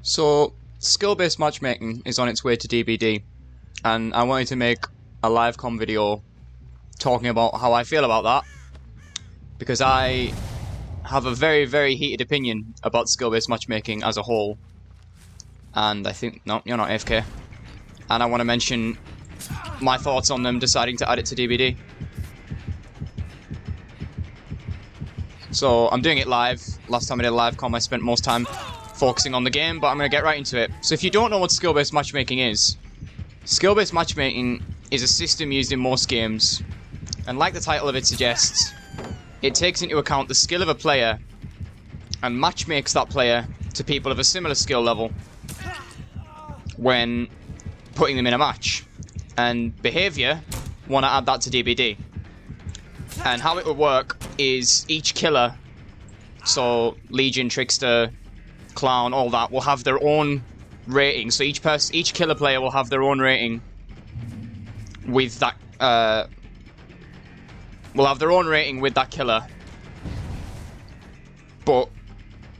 So, skill-based matchmaking is on its way to DBD, and I wanted to make a live com video talking about how I feel about that, because I have a very, very heated opinion about skill-based matchmaking as a whole, and I think, no, you're not AFK, and I want to mention my thoughts on them deciding to add it to DBD. So, I'm doing it live. Last time I did a live com, I spent most time focusing on the game, but I'm going to get right into it. So if you don't know what skill-based matchmaking is, skill-based matchmaking is a system used in most games, and like the title of it suggests, it takes into account the skill of a player and matchmakes that player to people of a similar skill level when putting them in a match. And BHVR want to add that to DBD. And how it would work is each killer, so Legion, Trickster, Clown, all that, will have their own rating. So each killer player will have their own rating with that, will have their own rating with that killer. But,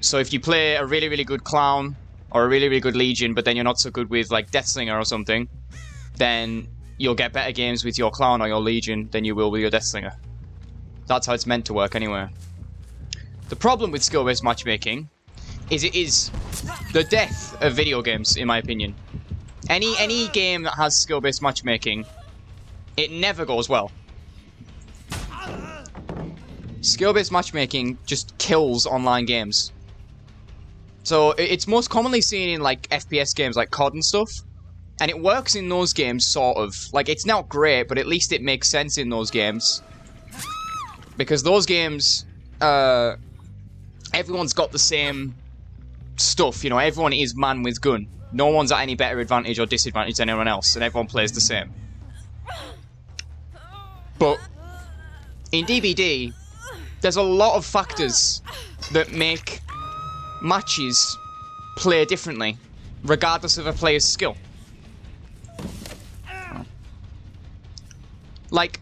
so if you play a really, really good Clown, or a really, really good Legion, but then you're not so good with, like, Deathslinger or something, then you'll get better games with your Clown or your Legion than you will with your Deathslinger. That's how it's meant to work anyway. The problem with skill-based matchmaking is it is the death of video games, in my opinion. Any game that has skill-based matchmaking, it never goes well. Skill-based matchmaking just kills online games. So it's most commonly seen in like FPS games like COD and stuff, and it works in those games sort of. Like, it's not great, but at least it makes sense in those games, because those games, everyone's got the same stuff, you know, everyone is man with gun. No one's at any better advantage or disadvantage than anyone else, and everyone plays the same. But in DBD, there's a lot of factors that make matches play differently, regardless of a player's skill. Like,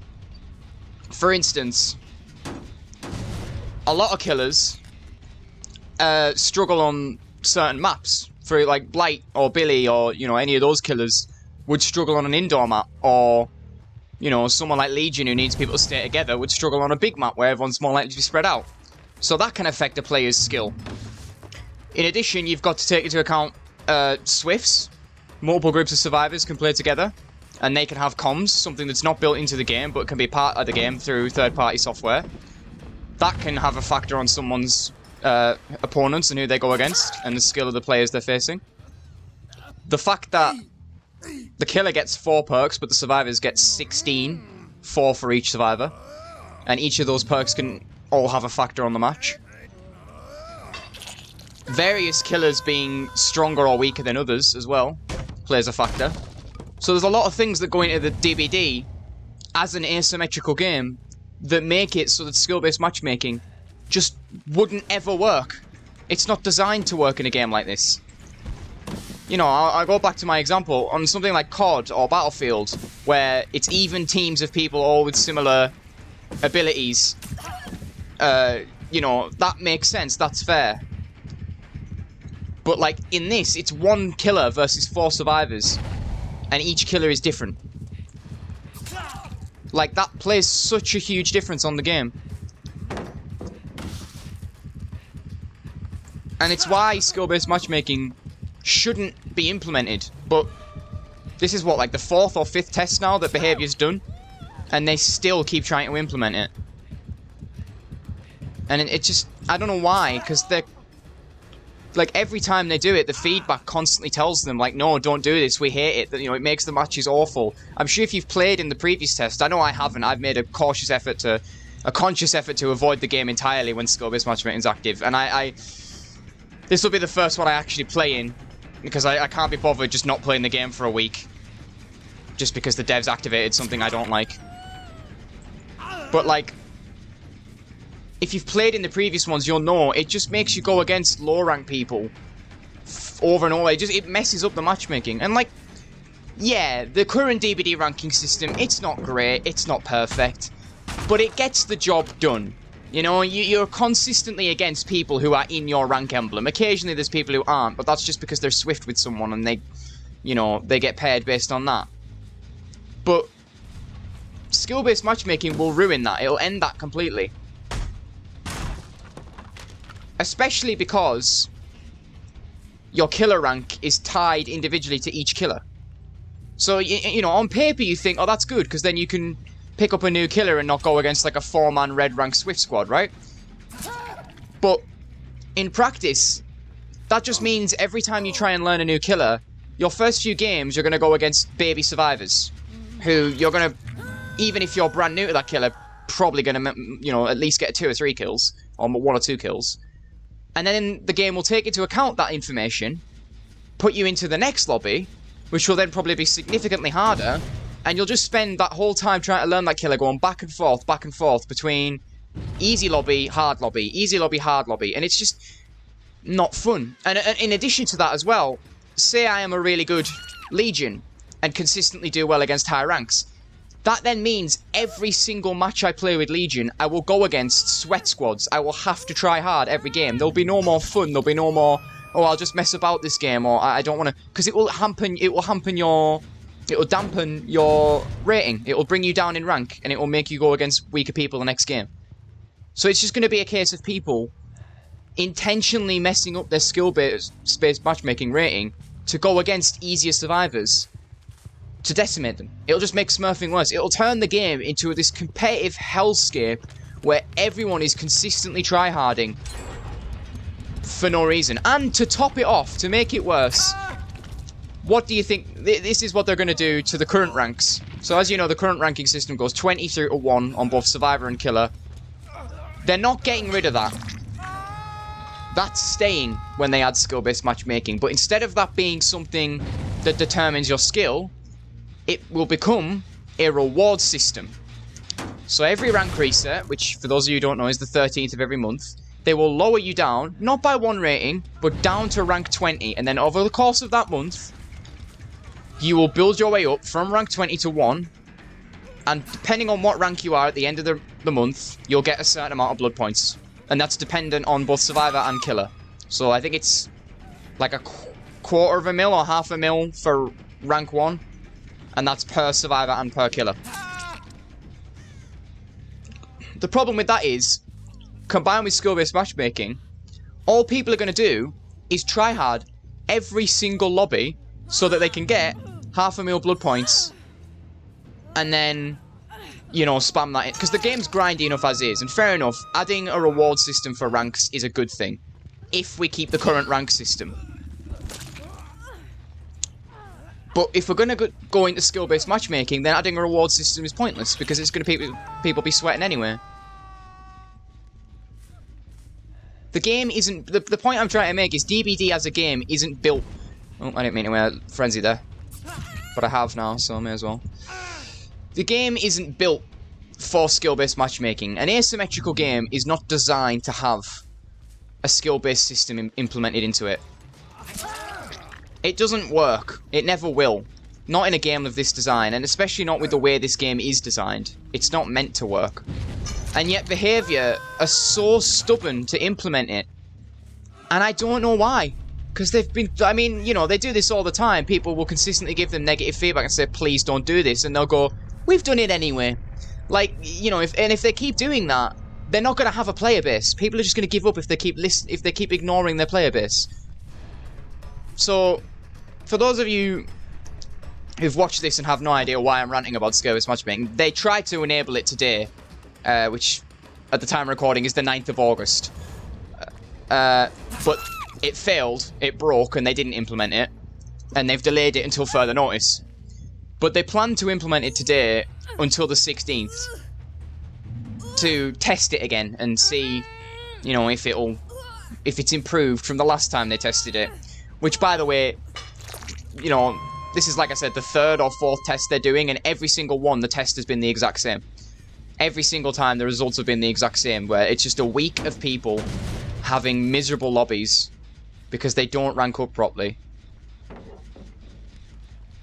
for instance, a lot of killers struggle on certain maps. For like Blight or Billy or, you know, any of those killers would struggle on an indoor map, or, you know, someone like Legion who needs people to stay together would struggle on a big map where everyone's more likely to be spread out. So that can affect a player's skill. In addition, you've got to take into account Swifts. Multiple groups of survivors can play together, and they can have comms, something that's not built into the game but can be part of the game through third-party software. That can have a factor on someone's opponents and who they go against, and the skill of the players they're facing. The fact that the killer gets 4 perks, but the survivors get 16, 4 for each survivor, and each of those perks can all have a factor on the match. Various killers being stronger or weaker than others as well plays a factor. So there's a lot of things that go into the DBD as an asymmetrical game that make it so that skill-based matchmaking just wouldn't ever work. It's not designed to work in a game like this. You know, I'll go back to my example on something like COD or Battlefield, where it's even teams of people all with similar abilities. You know, that makes sense, that's fair. But like, in this, it's 1 killer versus 4 survivors, and each killer is different. Like, that plays such a huge difference on the game. And it's why skill-based matchmaking shouldn't be implemented. But this is what, like the 4th or 5th test now that BHVR's done, and they still keep trying to implement it. And it just, I don't know why, because they're, like, every time they do it, the feedback constantly tells them, like, no, don't do this, we hate it, you know, it makes the matches awful. I'm sure if you've played in the previous test, I know I haven't, I've made a conscious effort to avoid the game entirely when skill-based matchmaking is active, and this will be the first one I actually play in, because I can't be bothered just not playing the game for a week, just because the devs activated something I don't like. But, like, if you've played in the previous ones, you'll know it just makes you go against low-rank people over and over. It messes up the matchmaking. And, like, yeah, the current DBD ranking system, it's not great, it's not perfect, but it gets the job done. You know, you're consistently against people who are in your rank emblem. Occasionally there's people who aren't, but that's just because they're swift with someone and they, you know, they get paired based on that. But skill-based matchmaking will ruin that. It'll end that completely. Especially because your killer rank is tied individually to each killer. So, you know, on paper you think, oh, that's good, because then you can pick up a new killer and not go against like a 4-man red rank Swift squad, right? But in practice, that just means every time you try and learn a new killer, your first few games you're going to go against baby survivors, who you're going to, even if you're brand new to that killer, probably going to, you know, at least get 2 or 3 kills, or 1 or 2 kills. And then the game will take into account that information, put you into the next lobby, which will then probably be significantly harder, and you'll just spend that whole time trying to learn that killer, going back and forth between easy lobby, hard lobby, easy lobby, hard lobby, and it's just not fun. And in addition to that as well, say I am a really good Legion and consistently do well against high ranks. That then means every single match I play with Legion, I will go against sweat squads. I will have to try hard every game. There'll be no more fun. There'll be no more, oh, I'll just mess about this game, or I don't want to, because it will dampen your rating. It will bring you down in rank, and it will make you go against weaker people the next game. So it's just going to be a case of people intentionally messing up their skill-based matchmaking rating to go against easier survivors to decimate them. It'll just make smurfing worse. It'll turn the game into this competitive hellscape where everyone is consistently tryharding for no reason. And to top it off, to make it worse, what do you think? This is what they're going to do to the current ranks. So as you know, the current ranking system goes 20 through to 1 on both Survivor and Killer. They're not getting rid of that. That's staying when they add skill-based matchmaking. But instead of that being something that determines your skill, it will become a reward system. So every rank reset, which for those of you who don't know is the 13th of every month, they will lower you down, not by 1 rating, but down to rank 20. And then over the course of that month, you will build your way up from rank 20 to 1. And depending on what rank you are at the end of the month, you'll get a certain amount of blood points. And that's dependent on both Survivor and Killer. So I think it's like a quarter of a mil or half a mil for rank 1. And that's per Survivor and per Killer. The problem with that is, combined with skill-based matchmaking, all people are going to do is try hard every single lobby so that they can get half a mil blood points and then, you know, spam that in. Because the game's grindy enough as is, and fair enough, adding a reward system for ranks is a good thing, if we keep the current rank system. But if we're going to go into skill-based matchmaking, then adding a reward system is pointless, because it's going to people be sweating anyway. The game isn't... The point I'm trying to make is DBD as a game isn't built... Oh, I didn't mean to wear frenzy there. But I have now, so I may as well. The game isn't built for skill-based matchmaking. An asymmetrical game is not designed to have a skill-based system implemented into it. It doesn't work. It never will. Not in a game of this design, and especially not with the way this game is designed. It's not meant to work. And yet Behaviour are so stubborn to implement it. And I don't know why. Because they've been... I mean, you know, they do this all the time. People will consistently give them negative feedback and say, please don't do this. And they'll go, we've done it anyway. Like, you know, if they keep doing that, they're not going to have a player base. People are just going to give up if they keep ignoring their player base. So, for those of you who've watched this and have no idea why I'm ranting about skill-based matchmaking, they tried to enable it today, which at the time of recording is the 9th of August. But it failed, it broke, and they didn't implement it, and they've delayed it until further notice. But they plan to implement it today until the 16th to test it again and see, you know, if it's improved from the last time they tested it. Which, by the way, you know, this is, like I said, the 3rd or 4th test they're doing, and every single one, the test has been the exact same. Every single time, the results have been the exact same, where it's just a week of people having miserable lobbies because they don't rank up properly.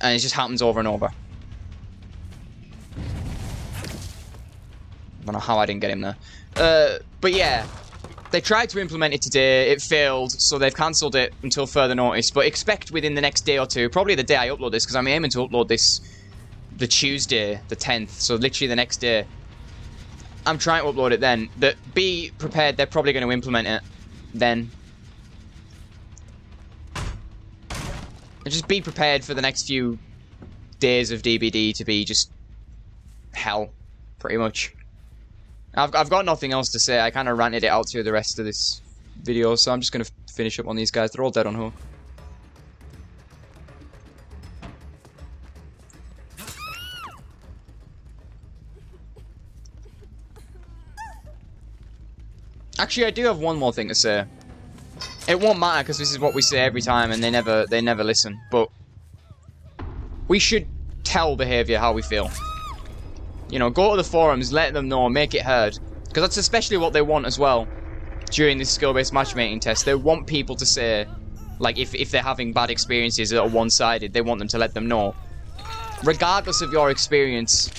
And it just happens over and over. don't know how I didn't get him there. But yeah, they tried to implement it today. It failed, so they've cancelled it until further notice. But expect within the next day or two, probably the day I upload this, because I'm aiming to upload this the Tuesday, the 10th, so literally the next day. I'm trying to upload it then. But be prepared, they're probably going to implement it then. And just be prepared for the next few days of DBD to be just hell, pretty much. I've got nothing else to say. I kind of ranted it out through the rest of this video, so I'm just going to finish up on these guys. They're all dead on hook. Actually, I do have one more thing to say. It won't matter because this is what we say every time, and they never listen. But we should tell behavior how we feel. You know, go to the forums, let them know, make it heard, because that's especially what they want as well. During this skill-based matchmaking test, they want people to say, like, if they're having bad experiences that are one-sided, they want them to let them know. Regardless of your experience,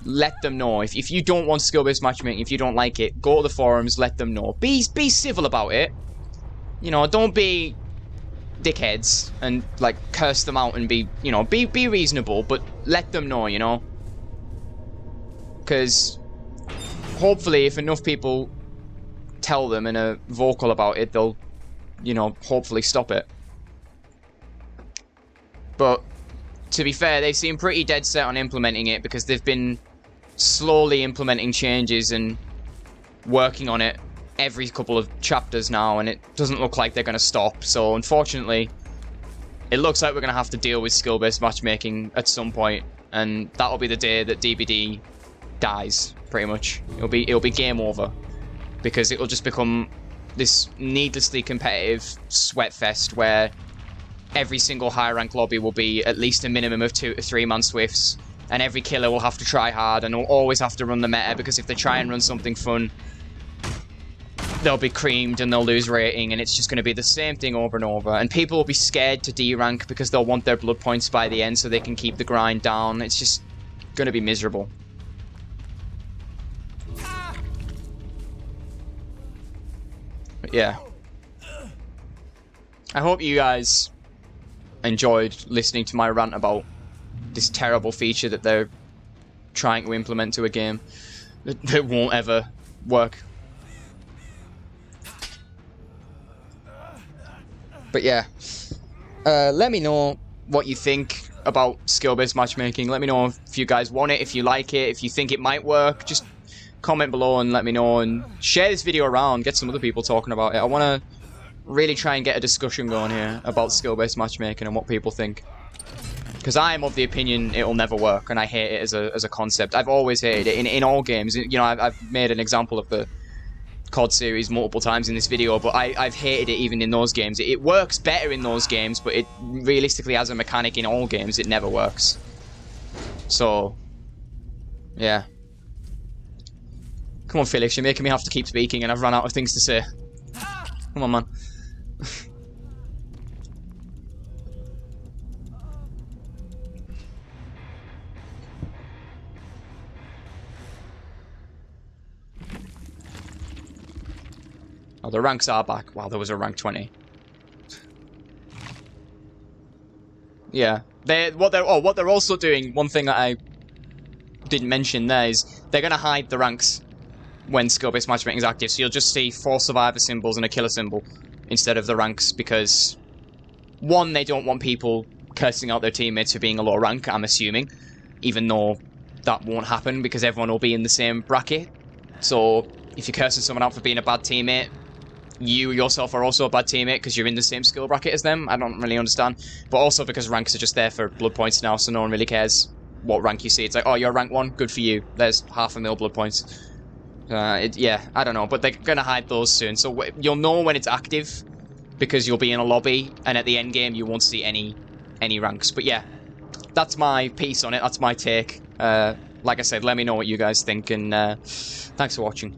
let them know. If you don't want skill-based matchmaking, if you don't like it, go to the forums, let them know. Be civil about it. You know, don't be dickheads and, like, curse them out and be, you know, be reasonable, but let them know, you know? Because hopefully if enough people tell them and are vocal about it, they'll, you know, hopefully stop it. But to be fair, they seem pretty dead set on implementing it because they've been slowly implementing changes and working on it every couple of chapters now, and it doesn't look like they're going to stop. So unfortunately, it looks like we're going to have to deal with skill-based matchmaking at some point, and that'll be the day that DBD dies, pretty much. It'll be game over, because it'll just become this needlessly competitive sweat fest where every single high rank lobby will be at least a minimum of 2 to 3 man swifts, and every killer will have to try hard and will always have to run the meta, because if they try and run something fun, they'll be creamed and they'll lose rating, and it's just going to be the same thing over and over. And people will be scared to D-rank because they'll want their blood points by the end so they can keep the grind down. It's just going to be miserable. But yeah. I hope you guys enjoyed listening to my rant about this terrible feature that they're trying to implement to a game that won't ever work. But yeah, let me know what you think about skill-based matchmaking. Let me know if you guys want it, if you like it, if you think it might work. Just comment below and let me know, and share this video around, get some other people talking about it. I want to really try and get a discussion going here about skill-based matchmaking and what people think. Because I am of the opinion it'll never work, and I hate it as a concept. I've always hated it in all games. You know, I've made an example of the COD series multiple times in this video, but I've hated it even in those games. It works better in those games, but it realistically, as a mechanic in all games, it never works. So, yeah. Come on, Felix, you're making me have to keep speaking, and I've run out of things to say. Come on, man. Oh, the ranks are back. Wow, there was a rank 20. Yeah. What they're also doing, one thing that I didn't mention there, is they're going to hide the ranks when skill-based matchmaking is active. So you'll just see 4 survivor symbols and a killer symbol instead of the ranks, because one, they don't want people cursing out their teammates for being a low rank, I'm assuming, even though that won't happen because everyone will be in the same bracket. So if you're cursing someone out for being a bad teammate, you yourself are also a bad teammate because you're in the same skill bracket as them. I don't really understand. But also because ranks are just there for blood points now, so no one really cares what rank you see. It's like, oh, you're rank 1, good for you. There's 500,000 blood points. Yeah, I don't know, but they're going to hide those soon. So you'll know when it's active because you'll be in a lobby, and at the end game you won't see any ranks. But yeah, that's my piece on it. That's my take. Like I said, let me know what you guys think, and thanks for watching.